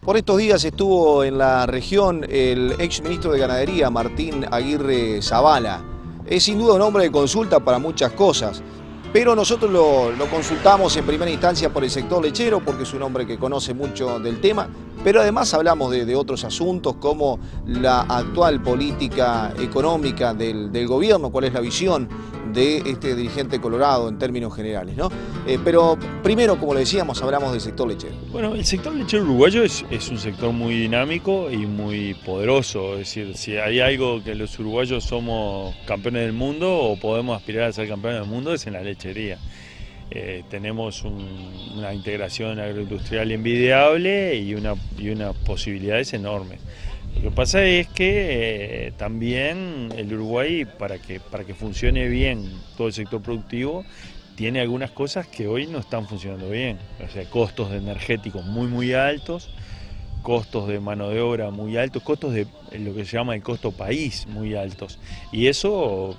Por estos días estuvo en la región el ex ministro de Ganadería, Martín Aguirre Zabala. Es sin duda un hombre de consulta para muchas cosas, pero nosotros lo consultamos en primera instancia por el sector lechero, porque es un hombre que conoce mucho del tema, pero además hablamos de otros asuntos como la actual política económica del gobierno, cuál es la visión de este dirigente colorado en términos generales, ¿no? Pero primero, como le decíamos, hablamos del sector lechero. Bueno, el sector lechero uruguayo es un sector muy dinámico y muy poderoso. Es decir, si hay algo que los uruguayos somos campeones del mundo o podemos aspirar a ser campeones del mundo es en la lechería. Tenemos una integración agroindustrial envidiable y unas posibilidades enormes. Lo que pasa es que también el Uruguay, para que funcione bien todo el sector productivo, tiene algunas cosas que hoy no están funcionando bien. O sea, costos energéticos muy altos, costos de mano de obra muy altos, costos de lo que se llama el costo país muy altos. Y eso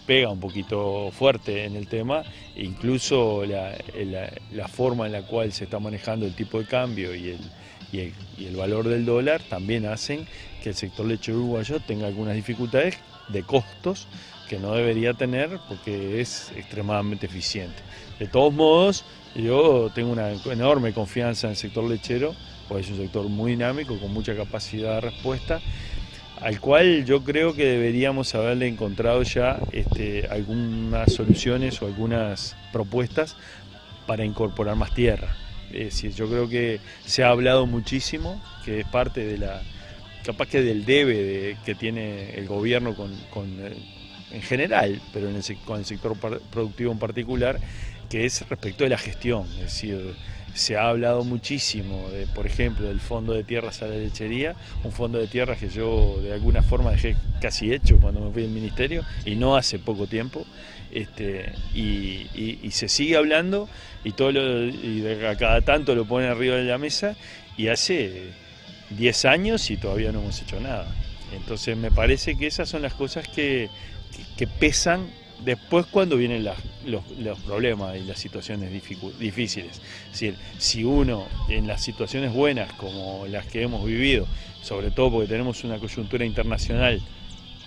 pega un poquito fuerte en el tema, e incluso la forma en la cual se está manejando el tipo de cambio y el valor del dólar también hacen que el sector lechero uruguayo tenga algunas dificultades de costos que no debería tener porque es extremadamente eficiente. De todos modos, yo tengo una enorme confianza en el sector lechero, porque es un sector muy dinámico, con mucha capacidad de respuesta, al cual yo creo que deberíamos haberle encontrado ya algunas soluciones o algunas propuestas para incorporar más tierra. Es decir, yo creo que se ha hablado muchísimo, que es parte de capaz que del debe que tiene el gobierno en general, pero con el sector productivo en particular, que es respecto de la gestión. Es decir, se ha hablado muchísimo, por ejemplo, del fondo de tierras a la lechería, un fondo de tierras que yo de alguna forma dejé casi hecho cuando me fui del ministerio, y no hace poco tiempo, y se sigue hablando, y a cada tanto lo ponen arriba de la mesa, y hace 10 años y todavía no hemos hecho nada. Entonces me parece que esas son las cosas que pesan después cuando vienen los problemas y las situaciones difíciles. Es decir, si uno en las situaciones buenas como las que hemos vivido, sobre todo porque tenemos una coyuntura internacional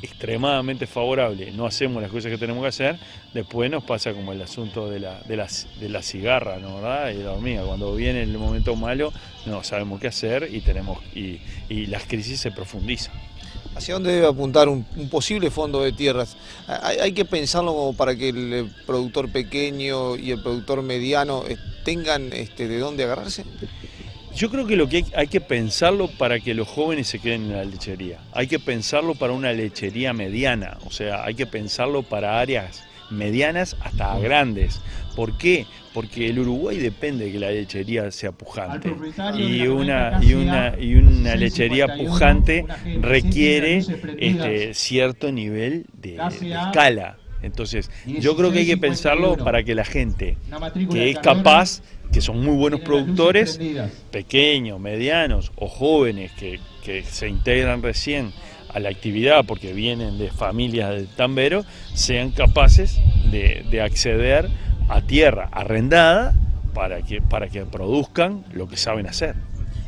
extremadamente favorable, no hacemos las cosas que tenemos que hacer, después nos pasa como el asunto de la cigarra, ¿no? ¿Verdad? Y la hormiga, cuando viene el momento malo no sabemos qué hacer y las crisis se profundizan. ¿Hacia dónde debe apuntar un posible fondo de tierras? Hay que pensarlo como para que el productor pequeño y el productor mediano tengan de dónde agarrarse. Yo creo que lo que hay que pensarlo para que los jóvenes se queden en la lechería. Hay que pensarlo para una lechería mediana, o sea, hay que pensarlo para áreas medianas hasta grandes. ¿Por qué? Porque el Uruguay depende de que la lechería sea pujante, y una lechería pujante requiere cierto nivel de escala. Entonces, yo creo que hay que pensarlo para que la gente que es capaz, que son muy buenos productores, pequeños, medianos o jóvenes que se integran recién a la actividad porque vienen de familias de tambero, sean capaces de acceder a tierra arrendada para que produzcan lo que saben hacer.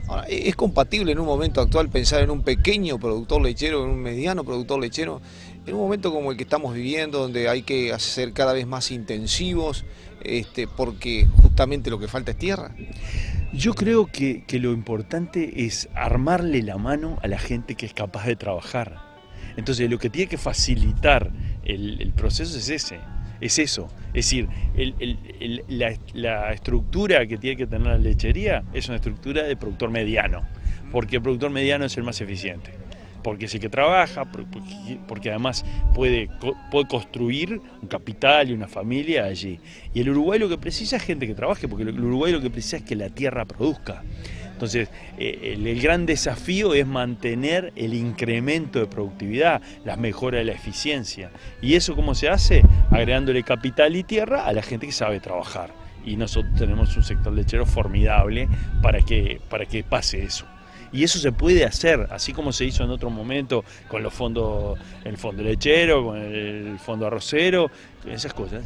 Ahora, ¿es compatible en un momento actual pensar en un pequeño productor lechero, en un mediano productor lechero, en un momento como el que estamos viviendo, donde hay que ser cada vez más intensivos, porque justamente lo que falta es tierra? Yo creo que lo importante es armarle la mano a la gente que es capaz de trabajar. Entonces lo que tiene que facilitar el proceso es eso. Es decir, la estructura que tiene que tener la lechería es una estructura de productor mediano, porque el productor mediano es el más eficiente, porque es el que trabaja, porque además puede construir un capital y una familia allí. Y el Uruguay lo que precisa es gente que trabaje, porque el Uruguay lo que precisa es que la tierra produzca. Entonces, el gran desafío es mantener el incremento de productividad, las mejoras de la eficiencia. ¿Y eso cómo se hace? Agregándole capital y tierra a la gente que sabe trabajar. Y nosotros tenemos un sector lechero formidable para que pase eso. Y eso se puede hacer, así como se hizo en otro momento con los fondos, el fondo lechero, con el fondo arrocero, esas cosas.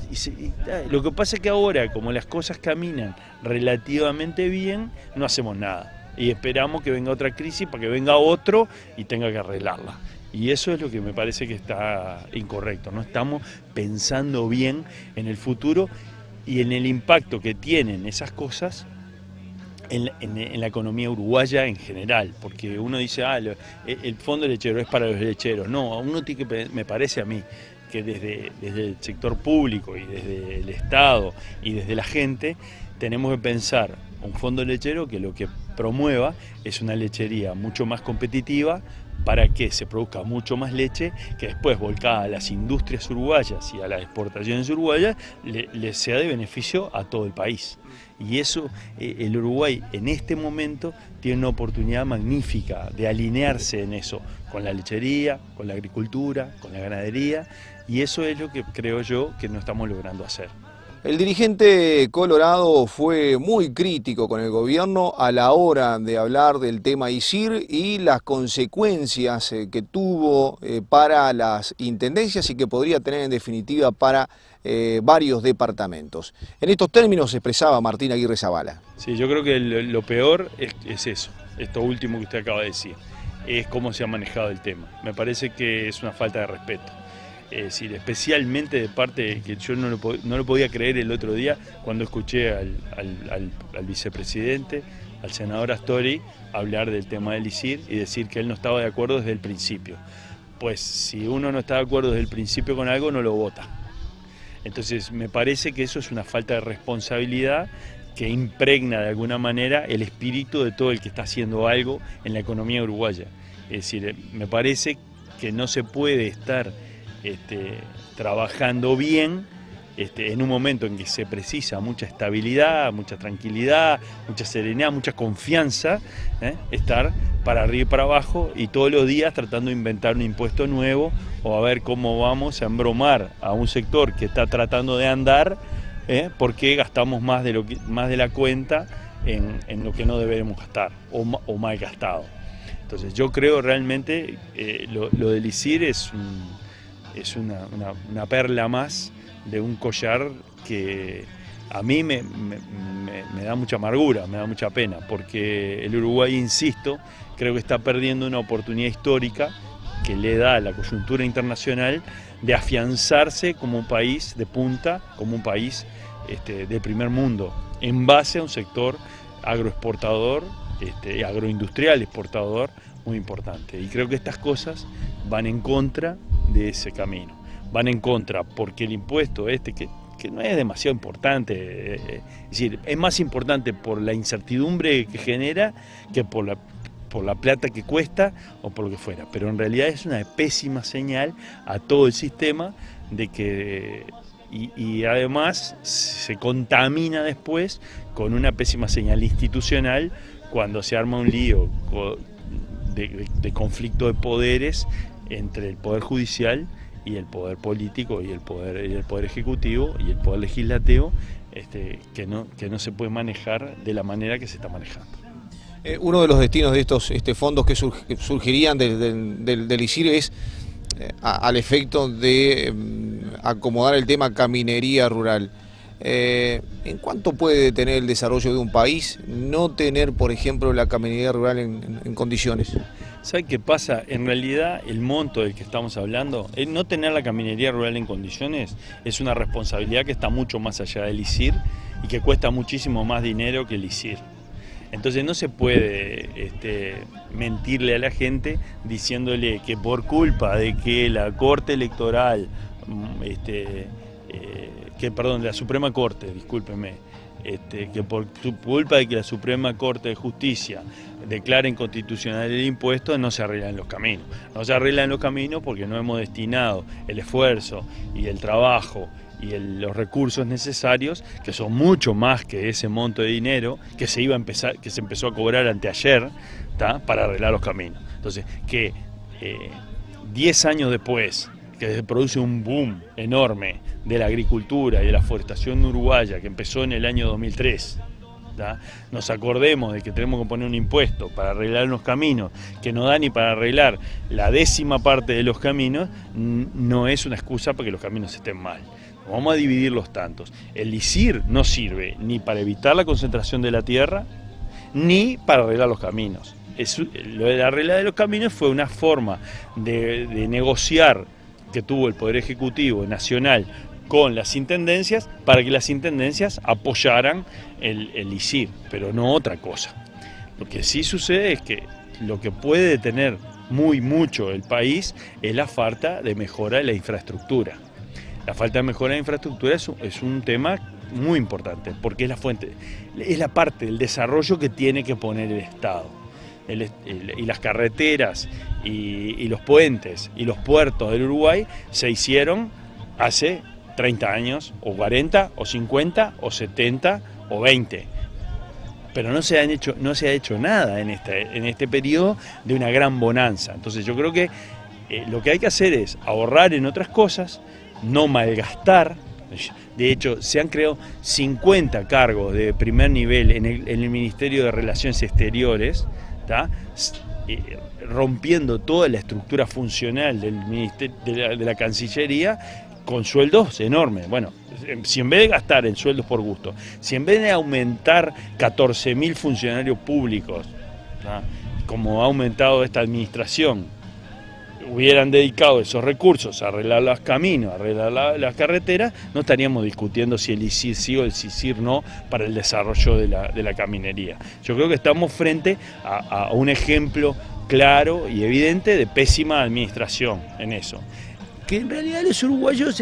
Lo que pasa es que ahora, como las cosas caminan relativamente bien, no hacemos nada. y esperamos que venga otra crisis para que venga otro y tenga que arreglarla. Y eso es lo que me parece que está incorrecto. No estamos pensando bien en el futuro y en el impacto que tienen esas cosas en la economía uruguaya en general, porque uno dice, el fondo lechero es para los lecheros. No, uno tiene que, me parece a mí, que desde el sector público y desde el Estado y desde la gente tenemos que pensar un fondo lechero que lo que promueva es una lechería mucho más competitiva para que se produzca mucho más leche que después, volcada a las industrias uruguayas y a las exportaciones uruguayas, le sea de beneficio a todo el país. Y eso, el Uruguay en este momento tiene una oportunidad magnífica de alinearse en eso, con la lechería, con la agricultura, con la ganadería, y eso es lo que creo yo que no estamos logrando hacer. El dirigente colorado fue muy crítico con el gobierno a la hora de hablar del tema ISIR y las consecuencias que tuvo para las intendencias y que podría tener en definitiva para varios departamentos. En estos términos se expresaba Martín Aguirre Zabala. Sí, yo creo que lo peor es eso, esto último que usted acaba de decir, es cómo se ha manejado el tema. Me parece que es una falta de respeto. Es decir, especialmente de parte que yo no lo podía creer el otro día cuando escuché al vicepresidente, al senador Astori, hablar del tema del ISIR y decir que él no estaba de acuerdo desde el principio. Pues si uno no está de acuerdo desde el principio con algo, no lo vota. Entonces me parece que eso es una falta de responsabilidad que impregna de alguna manera el espíritu de todo el que está haciendo algo en la economía uruguaya. Es decir, me parece que no se puede estar trabajando bien en un momento en que se precisa mucha estabilidad, mucha tranquilidad, mucha serenidad, mucha confianza, estar para arriba y para abajo y todos los días tratando de inventar un impuesto nuevo o a ver cómo vamos a embromar a un sector que está tratando de andar porque gastamos más de la cuenta en lo que no deberemos gastar o mal gastado. Entonces yo creo realmente lo del ISIR es una perla más de un collar que a mí me da mucha amargura, me da mucha pena, porque el Uruguay, insisto, creo que está perdiendo una oportunidad histórica que le da a la coyuntura internacional de afianzarse como un país de punta, como un país de primer mundo, en base a un sector agroexportador, agroindustrial exportador muy importante. Y creo que estas cosas van en contra de ese camino. Van en contra porque el impuesto que no es demasiado importante, es decir, es más importante por la incertidumbre que genera que por la plata que cuesta o por lo que fuera. Pero en realidad es una pésima señal a todo el sistema de que y además se contamina después con una pésima señal institucional cuando se arma un lío de conflicto de poderes entre el Poder Judicial y el Poder Político y el Poder Ejecutivo y el Poder Legislativo, que no se puede manejar de la manera que se está manejando. Uno de los destinos de estos fondos que surgirían del ISIR es al efecto de acomodar el tema caminería rural. ¿En cuánto puede tener el desarrollo de un país no tener, por ejemplo, la caminería rural en condiciones? ¿Sabe qué pasa? En realidad el monto del que estamos hablando, el no tener la caminería rural en condiciones es una responsabilidad que está mucho más allá del ISIR y que cuesta muchísimo más dinero que el ISIR. Entonces no se puede mentirle a la gente diciéndole que por culpa de que la Corte Electoral, la Suprema Corte, discúlpeme, que por culpa de que la Suprema Corte de Justicia declara inconstitucional el impuesto, no se arreglan los caminos. No se arreglan los caminos porque no hemos destinado el esfuerzo y el trabajo y los recursos necesarios, que son mucho más que ese monto de dinero que se empezó a cobrar anteayer, para arreglar los caminos. Entonces, que 10 años después que se produce un boom enorme de la agricultura y de la forestación uruguaya que empezó en el año 2003, nos acordemos de que tenemos que poner un impuesto para arreglar unos caminos que no da ni para arreglar la 10ª parte de los caminos, no es una excusa para que los caminos estén mal. Vamos a dividir los tantos. El ISIR no sirve ni para evitar la concentración de la tierra, ni para arreglar los caminos. Lo de la regla de los caminos fue una forma de negociar que tuvo el Poder Ejecutivo Nacional con las intendencias para que las intendencias apoyaran el ISIR, pero no otra cosa. Lo que sí sucede es que lo que puede detener mucho el país es la falta de mejora de la infraestructura. La falta de mejora de infraestructura es un tema muy importante, porque es la fuente, es la parte del desarrollo que tiene que poner el Estado. Y las carreteras y los puentes y los puertos del Uruguay se hicieron hace 30 años, o 40, o 50, o 70, o 20. Pero no se ha hecho nada en este periodo de una gran bonanza. Entonces yo creo que lo que hay que hacer es ahorrar en otras cosas, no malgastar. De hecho, se han creado 50 cargos de primer nivel en el Ministerio de Relaciones Exteriores, ¿tá? Rompiendo toda la estructura funcional del ministerio, de la Cancillería, con sueldos enormes. Bueno, si en vez de gastar en sueldos por gusto, si en vez de aumentar 14.000 funcionarios públicos, ¿tá?, como ha aumentado esta administración, hubieran dedicado esos recursos a arreglar los caminos, a arreglar las carreteras, no estaríamos discutiendo si el ISIR sí o el CICIR no para el desarrollo de la caminería. Yo creo que estamos frente a un ejemplo claro y evidente de pésima administración en eso, que en realidad a los uruguayos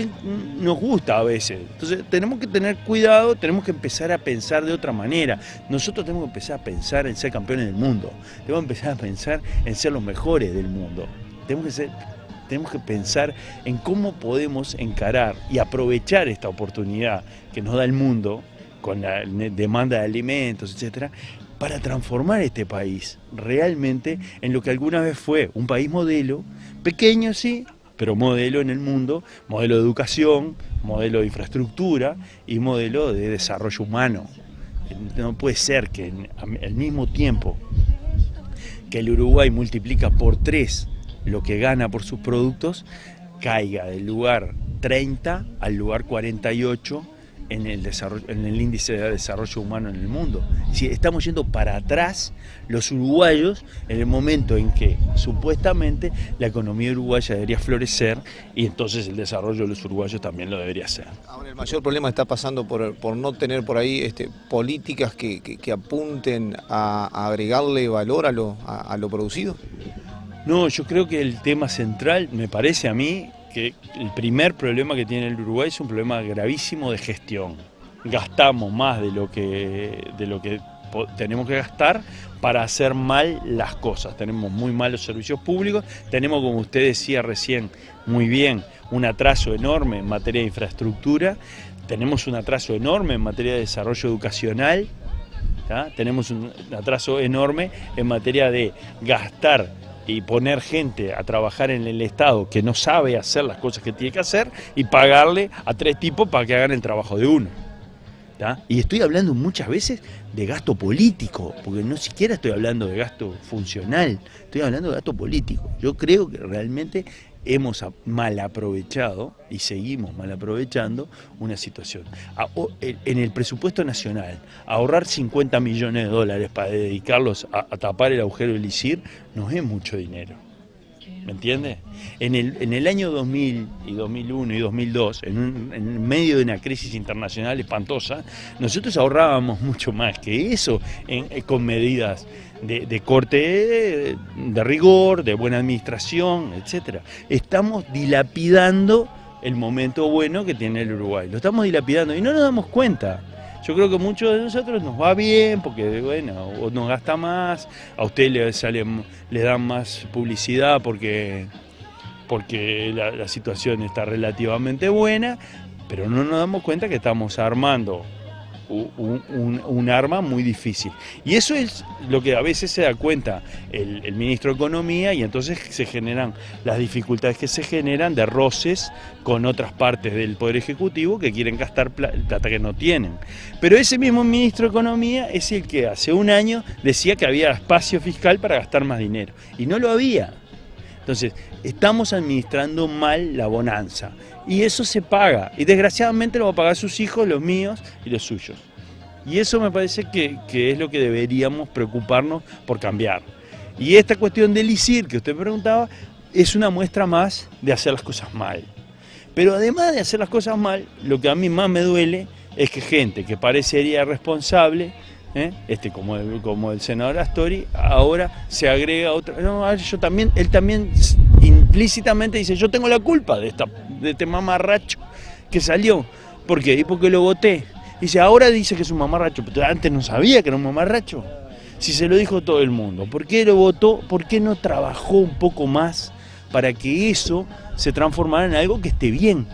nos gusta a veces. Entonces tenemos que tener cuidado, tenemos que empezar a pensar de otra manera. Nosotros tenemos que empezar a pensar en ser campeones del mundo, tenemos que empezar a pensar en ser los mejores del mundo. Tenemos que pensar en cómo podemos encarar y aprovechar esta oportunidad que nos da el mundo con la demanda de alimentos, etcétera, para transformar este país realmente en lo que alguna vez fue un país modelo, pequeño sí, pero modelo en el mundo, modelo de educación, modelo de infraestructura y modelo de desarrollo humano. No puede ser que al mismo tiempo que el Uruguay multiplica por 3 lo que gana por sus productos, caiga del lugar 30 al lugar 48 en el índice de desarrollo humano en el mundo. Si estamos yendo para atrás los uruguayos en el momento en que supuestamente la economía uruguaya debería florecer, y entonces el desarrollo de los uruguayos también lo debería hacer. Ahora el mayor problema está pasando por no tener por ahí políticas que apunten a agregarle valor a lo producido. No, yo creo que el tema central, me parece a mí, que el primer problema que tiene el Uruguay es un problema gravísimo de gestión. Gastamos más de lo que tenemos que gastar para hacer mal las cosas. Tenemos muy malos servicios públicos, tenemos, como usted decía recién muy bien, un atraso enorme en materia de infraestructura, tenemos un atraso enorme en materia de desarrollo educacional, ¿tá? Tenemos un atraso enorme en materia de gastar y poner gente a trabajar en el Estado que no sabe hacer las cosas que tiene que hacer y pagarle a 3 tipos para que hagan el trabajo de uno. ¿Tá? Y estoy hablando muchas veces de gasto político, porque no siquiera estoy hablando de gasto funcional, estoy hablando de gasto político. Yo creo que realmente hemos mal aprovechado y seguimos mal aprovechando una situación. En el presupuesto nacional, ahorrar 50 millones de dólares para dedicarlos a tapar el agujero del ISIR no es mucho dinero. ¿Me entiende? En el año 2000 y 2001 y 2002, en medio de una crisis internacional espantosa, nosotros ahorrábamos mucho más que eso con medidas de corte de rigor, de buena administración, etc. Estamos dilapidando el momento bueno que tiene el Uruguay. Lo estamos dilapidando y no nos damos cuenta. Yo creo que muchos de nosotros nos va bien porque, bueno, o nos gasta más, a usted le dan más publicidad porque la situación está relativamente buena, pero no nos damos cuenta que estamos armando un arma muy difícil. Y eso es lo que a veces se da cuenta el ministro de Economía, y entonces se generan las dificultades que se generan de roces con otras partes del Poder Ejecutivo que quieren gastar plata que no tienen. Pero ese mismo ministro de Economía es el que hace un año decía que había espacio fiscal para gastar más dinero, y no lo había. Entonces, estamos administrando mal la bonanza y eso se paga, y desgraciadamente lo va a pagar sus hijos, los míos y los suyos. Y eso me parece que es lo que deberíamos preocuparnos por cambiar. Y esta cuestión del ISIR que usted preguntaba es una muestra más de hacer las cosas mal. Pero además de hacer las cosas mal, lo que a mí más me duele es que gente que parecería responsable, como el senador Astori, ahora se agrega otra. No, él también implícitamente dice: yo tengo la culpa de este mamarracho que salió. ¿Por qué? Y porque lo voté. Dice, ahora dice que es un mamarracho, pero antes no sabía que era un mamarracho. Si se lo dijo todo el mundo, ¿por qué lo votó? ¿Por qué no trabajó un poco más para que eso se transformara en algo que esté bien?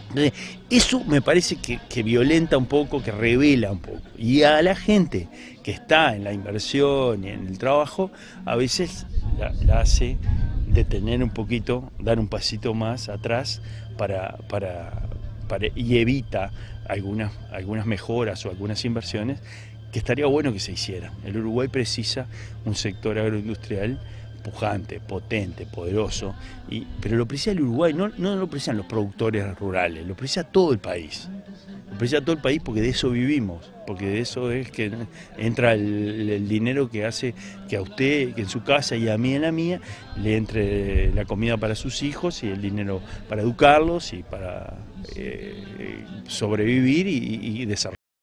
Entonces, eso me parece que violenta un poco, que revela un poco. Y a la gente que está en la inversión y en el trabajo, a veces la hace detener un poquito, dar un pasito más atrás y evita algunas mejoras o algunas inversiones que estaría bueno que se hicieran. El Uruguay precisa un sector agroindustrial pujante, potente, poderoso, pero lo precisa el Uruguay, no lo precisan los productores rurales, lo precisa todo el país. Lo precisa todo el país porque de eso vivimos, porque de eso es que entra el dinero que hace que a usted, que en su casa y a mí en la mía, le entre la comida para sus hijos y el dinero para educarlos y para sobrevivir y desarrollar.